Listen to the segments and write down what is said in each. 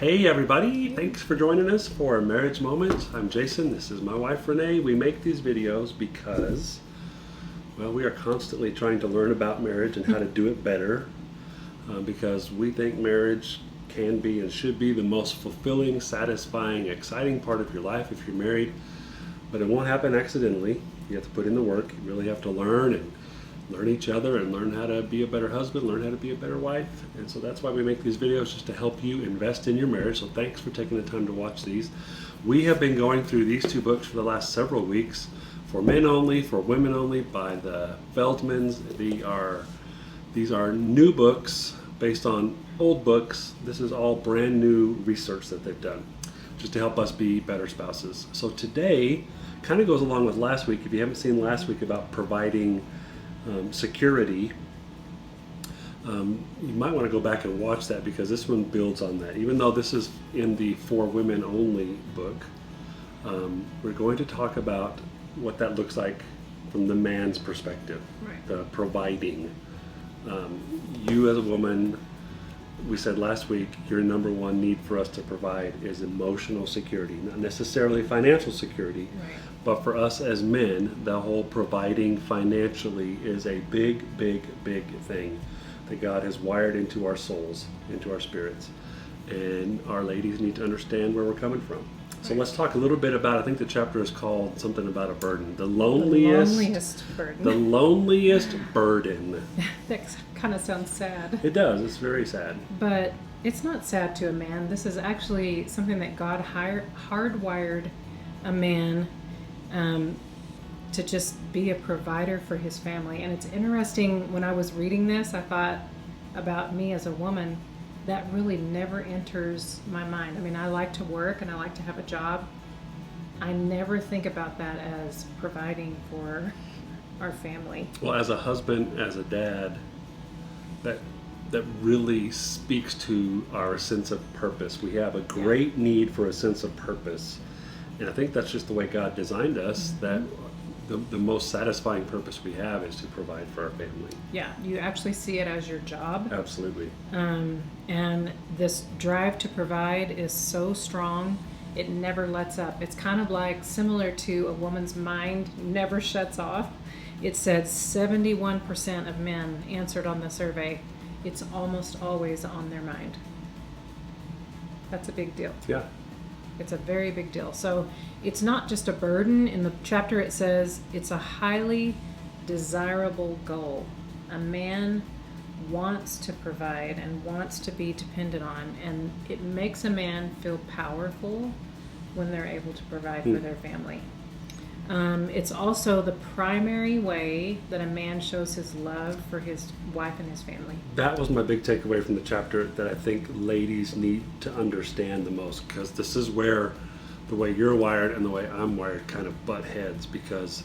Hey everybody, thanks for joining us for Marriage Moments. I'm Jason, this is my wife Renee. We make these videos because, well, we are constantly trying to learn about marriage and how to do it better because we think marriage can be and should be the most fulfilling, satisfying, exciting part of your life if you're married. But it won't happen accidentally. You have to put in the work. You really have to learn each other and learn how to be a better husband, learn how to be a better wife. And so that's why we make these videos, just to help you invest in your marriage. So thanks for taking the time to watch these. We have been going through these two books for the last several weeks, For Men Only, For Women Only by the Feldmans. These are new books based on old books. This is all brand new research that they've done just to help us be better spouses. So today kind of goes along with last week. If you haven't seen last week about providing security, you might want to go back and watch that because this one builds on that. Even though this is in the For Women Only book, we're going to talk about what that looks like from the man's perspective, Right. the providing. You as a woman, we said last week, your number one need for us to provide is emotional security, not necessarily financial security. Right. But for us as men, the whole providing financially is a big, big, big thing that God has wired into our souls, into our spirits. And our ladies need to understand where we're coming from. So let's talk a little bit about, I think the chapter is called something about a burden. The loneliest burden. The loneliest burden. That kind of sounds sad. It does. It's very sad. But it's not sad to a man. This is actually something that God hardwired a man to just be a provider for his family. And it's interesting, when I was reading this, I thought about me as a woman. That really never enters my mind. I mean, I like to work and I like to have a job. I never think about that as providing for our family. Well, as a husband, as a dad, that really speaks to our sense of purpose. We have a great need for a sense of purpose. And I think that's just the way God designed us, that the most satisfying purpose we have is to provide for our family. Yeah, you actually see it as your job. Absolutely. And this drive to provide is so strong, it never lets up. It's kind of like similar to a woman's mind never shuts off. It said 71% of men answered on the survey. It's almost always on their mind. That's a big deal. Yeah. It's a very big deal. So it's not just a burden. In the chapter it says it's a highly desirable goal. A man wants to provide and wants to be dependent on, and it makes a man feel powerful when they're able to provide for their family. It's also the primary way that a man shows his love for his wife and his family. That was my big takeaway from the chapter that I think ladies need to understand the most, because this is where the way you're wired and the way I'm wired kind of butt heads, because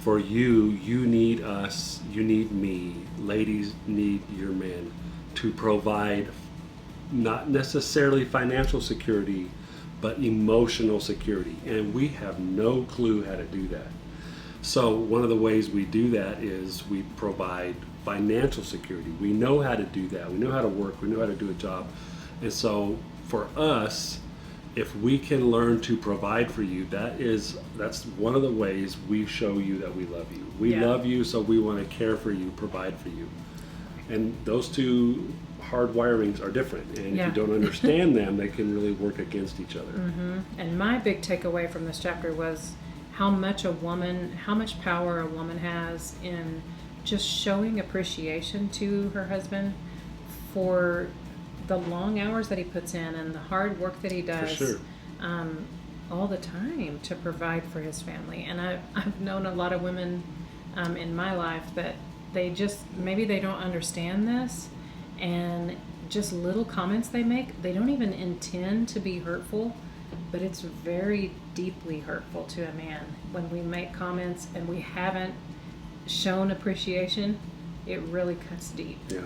for you need us, you need me, ladies need your men to provide not necessarily financial security, but emotional security. And we have no clue how to do that. So one of the ways we do that is we provide financial security. We know how to do that. We know how to work. We know how to do a job. And so for us, if we can learn to provide for you, that's one of the ways we show you that we love you. We love you, so we want to care for you, provide for you. And those two hard wirings are different. And if you don't understand them, they can really work against each other. Mm-hmm. And my big takeaway from this chapter was how much power a woman has in just showing appreciation to her husband for the long hours that he puts in and the hard work that he does. For sure. All the time to provide for his family. And I've known a lot of women in my life that maybe they don't understand this, and just little comments they make, they don't even intend to be hurtful, but it's very deeply hurtful to a man when we make comments and we haven't shown appreciation. It really cuts deep. Yeah.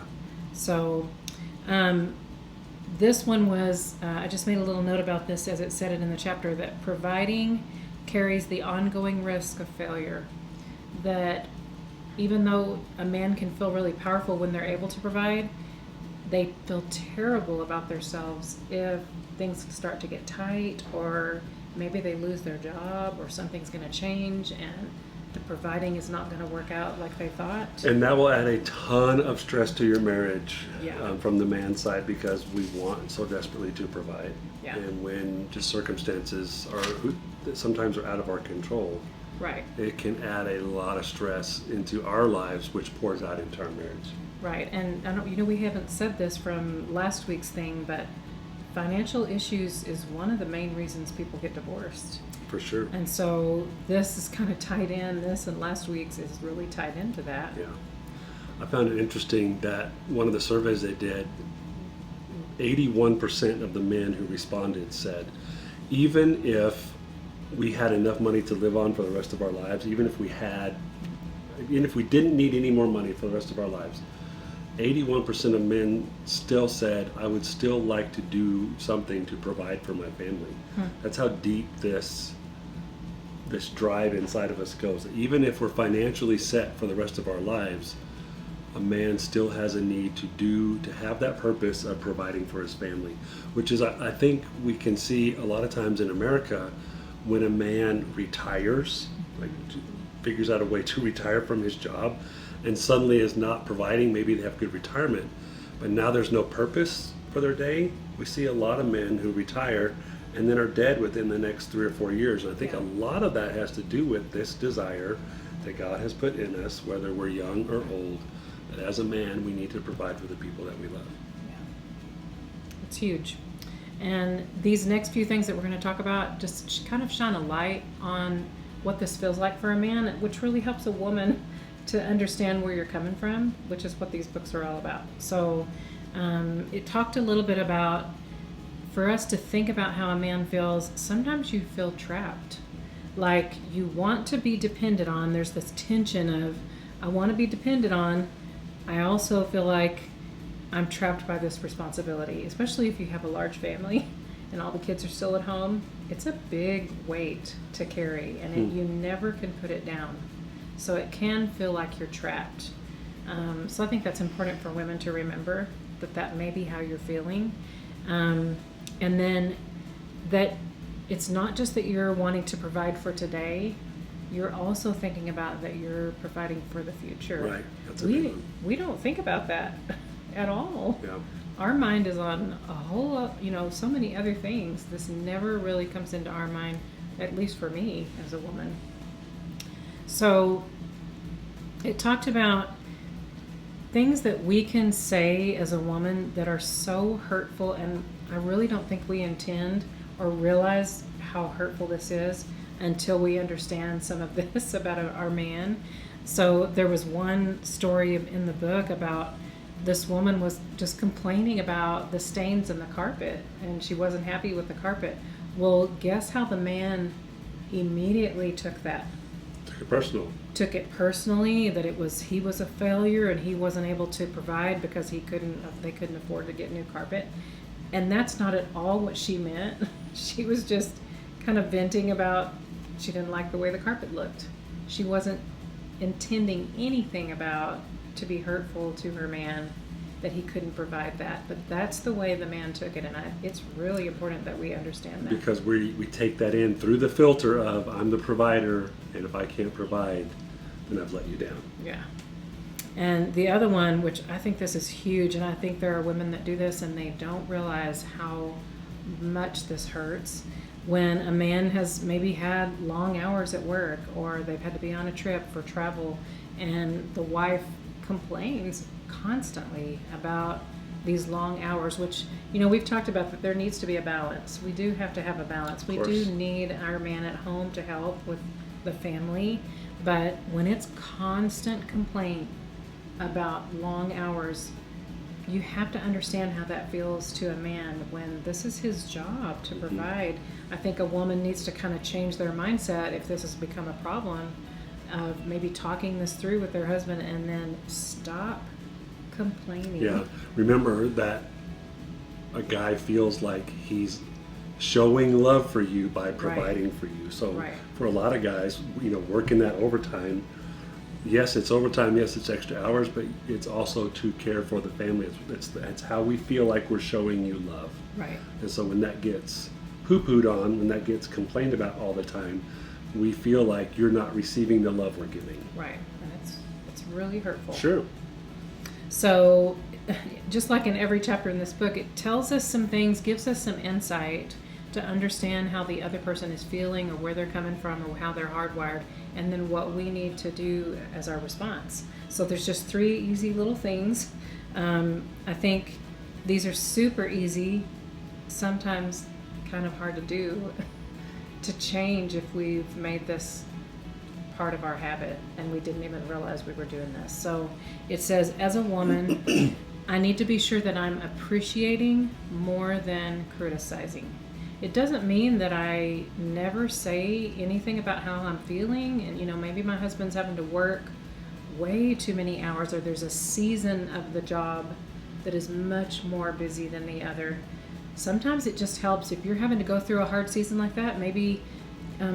So this one was, I just made a little note about this as it said it in the chapter, that providing carries the ongoing risk of failure. That even though a man can feel really powerful when they're able to provide, they feel terrible about themselves if things start to get tight, or maybe they lose their job, or something's going to change and the providing is not going to work out like they thought. And that will add a ton of stress to your marriage Yeah. from the man's side, because we want so desperately to provide. Yeah. And when just circumstances that sometimes are out of our control, Right. it can add a lot of stress into our lives, which pours out into our marriage. Right. And I don't, we haven't said this from last week's thing, but financial issues is one of the main reasons people get divorced. For sure. And so this is kind of tied in, this and last week's is really tied into that. Yeah. I found it interesting that one of the surveys they did, 81% of the men who responded said, even if we had enough money to live on for the rest of our lives, even if we didn't need any more money for the rest of our lives, 81% of men still said, I would still like to do something to provide for my family. That's how deep this drive inside of us goes. Even if we're financially set for the rest of our lives, a man still has a need to have that purpose of providing for his family, which is, I think we can see a lot of times in America, when a man retires, like figures out a way to retire from his job, and suddenly is not providing. Maybe they have good retirement, but now there's no purpose for their day. We see a lot of men who retire and then are dead within the next 3 or 4 years. And I think a lot of that has to do with this desire that God has put in us, whether we're young or old, that as a man we need to provide for the people that we love. Yeah. It's huge. And these next few things that we're going to talk about just kind of shine a light on what this feels like for a man, which really helps a woman to understand where you're coming from, which is what these books are all about. So it talked a little bit about, for us to think about how a man feels, sometimes you feel trapped. Like you want to be depended on. There's this tension of, I want to be depended on. I also feel like I'm trapped by this responsibility, especially if you have a large family and all the kids are still at home. It's a big weight to carry, and you never can put it down. So it can feel like you're trapped. So I think that's important for women to remember, that may be how you're feeling. And then that it's not just that you're wanting to provide for today, you're also thinking about that you're providing for the future. Right. That's a big one. We don't think about that at all. Yeah. Our mind is on a whole lot, so many other things. This never really comes into our mind, at least for me as a woman. So it talked about things that we can say as a woman that are so hurtful, and I really don't think we intend or realize how hurtful this is until we understand some of this about our man. So there was one story in the book about this woman was just complaining about the stains in the carpet, and she wasn't happy with the carpet. Well, guess how the man immediately took that? Took it personally, that he was a failure and he wasn't able to provide because they couldn't afford to get new carpet. And that's not at all what she meant. She was just kind of venting about she didn't like the way the carpet looked. She wasn't intending anything about to be hurtful to her man, that he couldn't provide that. But that's the way the man took it, and it's really important that we understand that. Because we take that in through the filter of, I'm the provider, and if I can't provide, then I've let you down. Yeah. And the other one, which I think this is huge, and I think there are women that do this and they don't realize how much this hurts, when a man has maybe had long hours at work, or they've had to be on a trip for travel, and the wife complains constantly about these long hours, which, we've talked about that there needs to be a balance. We do have to have a balance. We do need our man at home to help with the family, but when it's constant complaint about long hours, you have to understand how that feels to a man when this is his job to provide. I think a woman needs to kind of change their mindset if this has become a problem, of maybe talking this through with their husband and then stop complaining. Yeah. Remember that a guy feels like he's showing love for you by providing for you. So for a lot of guys, working that overtime, yes, it's overtime, yes, it's extra hours, but it's also to care for the family. It's how we feel like we're showing you love. Right. And so when that gets poo-pooed on, when that gets complained about all the time, we feel like you're not receiving the love we're giving. Right. And it's really hurtful. Sure. So just like in every chapter in this book, it tells us some things, gives us some insight to understand how the other person is feeling or where they're coming from or how they're hardwired, and then what we need to do as our response. So there's just 3 easy little things. I think these are super easy, sometimes kind of hard to do, to change if we've made this part of our habit and we didn't even realize we were doing this. So it says, as a woman, I need to be sure that I'm appreciating more than criticizing. It doesn't mean that I never say anything about how I'm feeling, and maybe my husband's having to work way too many hours, or there's a season of the job that is much more busy than the other. Sometimes it just helps if you're having to go through a hard season like that, maybe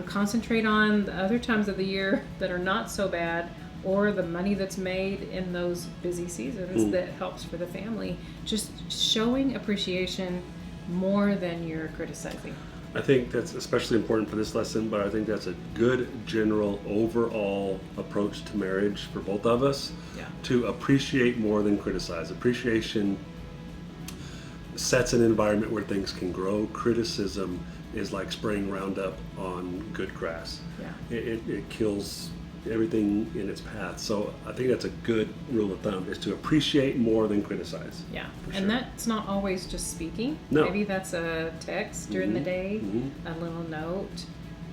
concentrate on the other times of the year that are not so bad, or the money that's made in those busy seasons that helps for the family. Just showing appreciation more than you're criticizing. I think that's especially important for this lesson, but I think that's a good general overall approach to marriage for both of us. Yeah. To appreciate more than criticize. Appreciation sets an environment where things can grow. Criticism is like spraying Roundup on good grass. Yeah. It kills everything in its path. So I think that's a good rule of thumb, is to appreciate more than criticize. Yeah. For And sure. that's not always just speaking. No. Maybe that's a text during the day, Mhm. a little note,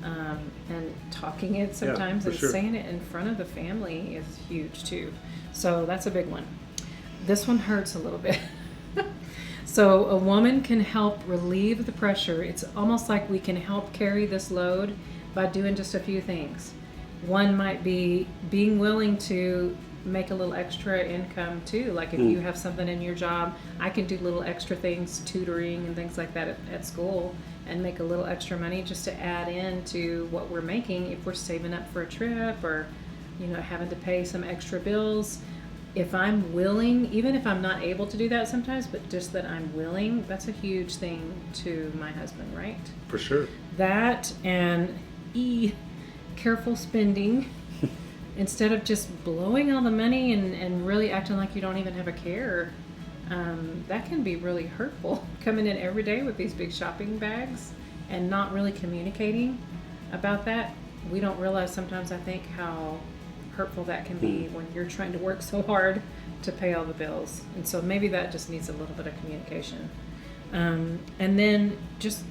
and talking it sometimes, for and sure. saying it in front of the family is huge too. So that's a big one. This one hurts a little bit. So a woman can help relieve the pressure. It's almost like we can help carry this load by doing just a few things. One might be being willing to make a little extra income too. Like if you have something in your job, I can do little extra things, tutoring and things like that at school, and make a little extra money just to add in to what we're making if we're saving up for a trip, or having to pay some extra bills. If I'm willing, even if I'm not able to do that sometimes, but just that I'm willing, that's a huge thing to my husband, right? For sure. That and careful spending. Instead of just blowing all the money and really acting like you don't even have a care. That can be really hurtful. Coming in every day with these big shopping bags and not really communicating about that. We don't realize sometimes, I think, how hurtful that can be when you're trying to work so hard to pay all the bills. And so maybe that just needs a little bit of communication. And then just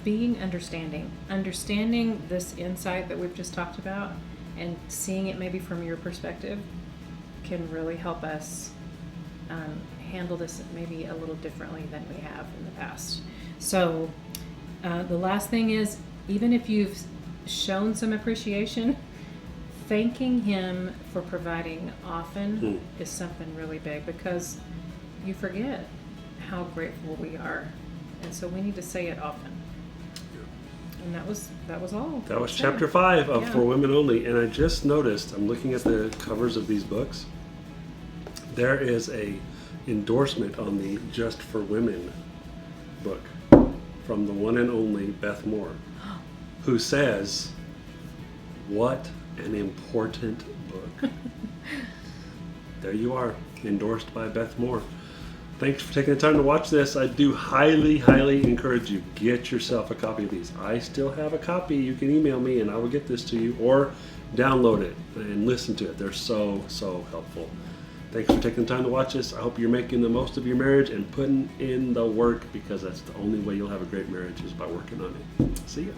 being understanding this insight that we've just talked about, and seeing it maybe from your perspective can really help us handle this maybe a little differently than we have in the past. So the last thing is, even if you've shown some appreciation, thanking him for providing often is something really big, because you forget how grateful we are, and so we need to say it often. And that was all. That was chapter 5 of Yeah. For Women Only. And I just noticed, I'm looking at the covers of these books, there is a endorsement on the Just for Women book from the one and only Beth Moore, who says, "What an important book." There you are, endorsed by Beth Moore. Thanks for taking the time to watch this. I do highly, highly encourage you, get yourself a copy of these. I still have a copy. You can email me and I will get this to you, or download it and listen to it. They're so, so helpful. Thanks for taking the time to watch this. I hope you're making the most of your marriage and putting in the work, because that's the only way you'll have a great marriage, is by working on it. See ya.